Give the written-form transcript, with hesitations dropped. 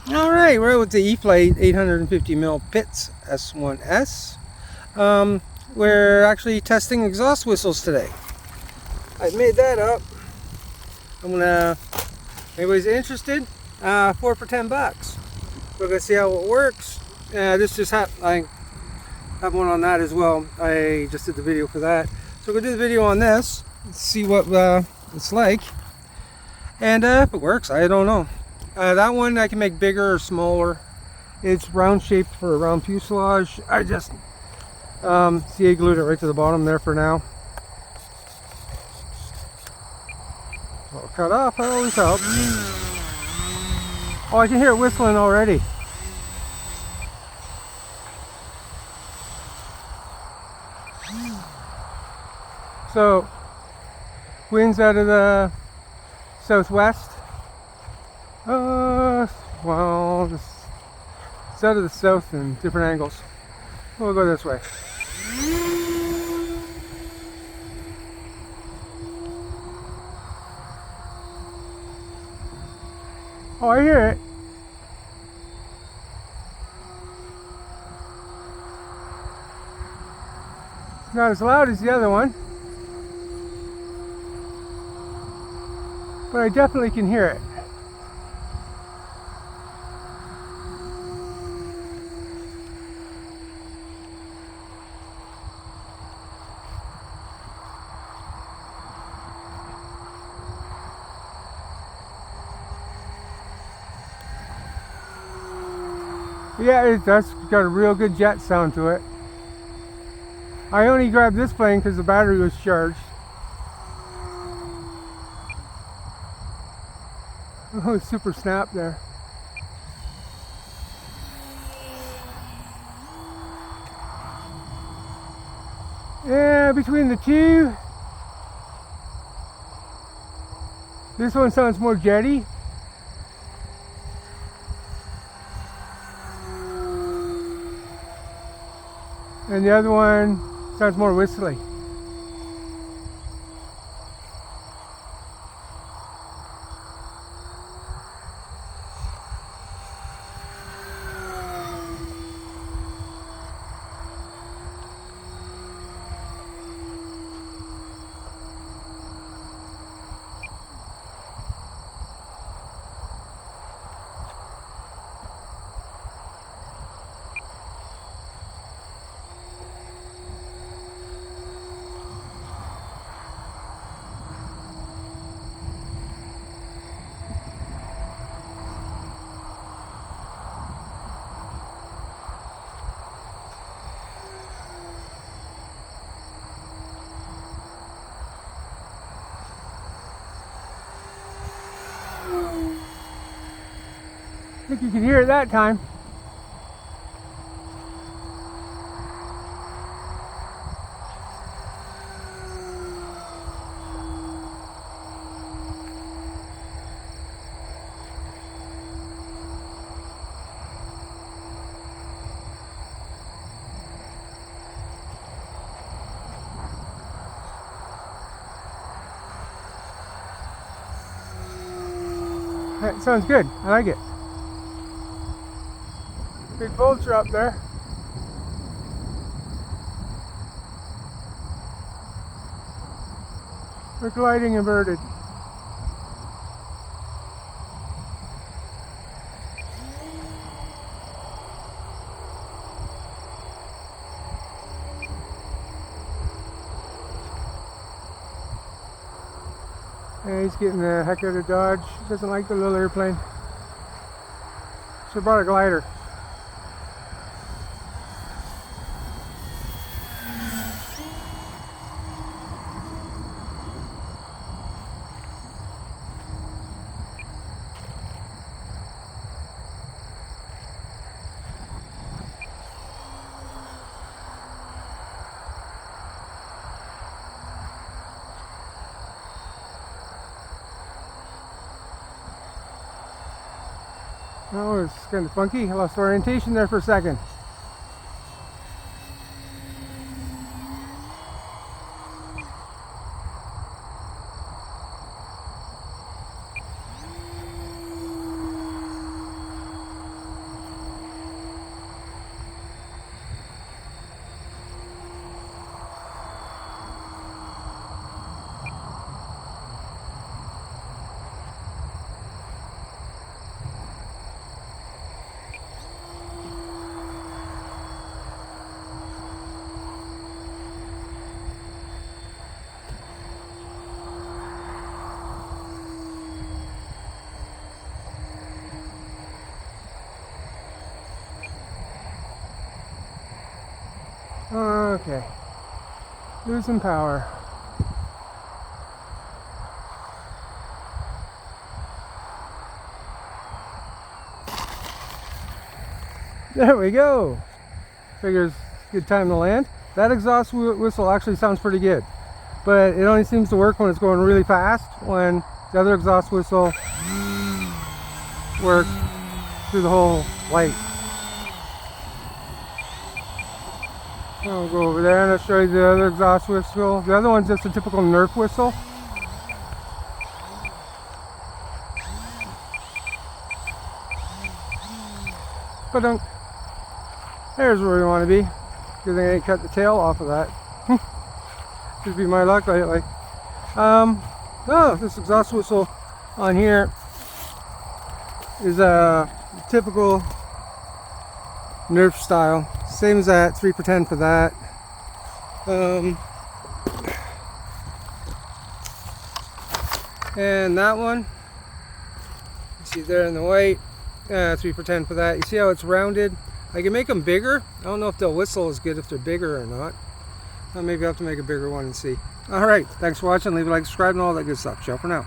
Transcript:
Alright, we're with the eflite 850mm Pitts S1s. We're actually testing exhaust whistles today. I've made that up. I'm gonna, anybody's interested, 4 for $10. We're gonna see how it works. This just happened, I have one on that as well. I just did the video for that. So we're gonna do the video on this, see what it's like. And if it works, I don't know. That one I can make bigger or smaller. It's round shaped for a round fuselage. I just CA glued it right to the bottom there for now. I'll cut off, that always helps. Oh, I can hear it whistling already. So, winds out of the southwest. Well, it's out of the south in different angles. We'll go this way. Oh, I hear it. It's not as loud as the other one, but I definitely can hear it. Yeah, that's got a real good jet sound to it. I only grabbed this plane because the battery was charged. Oh, super snap there. Yeah, between the two, this one sounds more jetty. And the other one sounds more whistly. I think you can hear it that time. That sounds good. I like it. Big vulture up there. We're gliding inverted. Yeah, he's getting the heck out of dodge. He doesn't like the little airplane. So brought a glider. Oh, it's kind of funky. I lost orientation there for a second. Okay. Losing power. There we go. Figures good time to land. That exhaust whistle actually sounds pretty good, but it only seems to work when it's going really fast, when the other exhaust whistle works through the whole light. I'll go over there and I'll show you the other exhaust whistle. The other one's just a typical Nerf whistle. But there's where we want to be. Good thing I didn't cut the tail off of that. Should be my luck lately. This exhaust whistle on here is a typical Nerf style. Same as that, 3 for 10 for that. And that one, you see there in the white, 3 for 10 for that. You see how it's rounded? I can make them bigger. I don't know if they'll whistle as good if they're bigger or not. Maybe I'll have to make a bigger one and see. Alright, thanks for watching. Leave a like, subscribe, and all that good stuff. Ciao for now.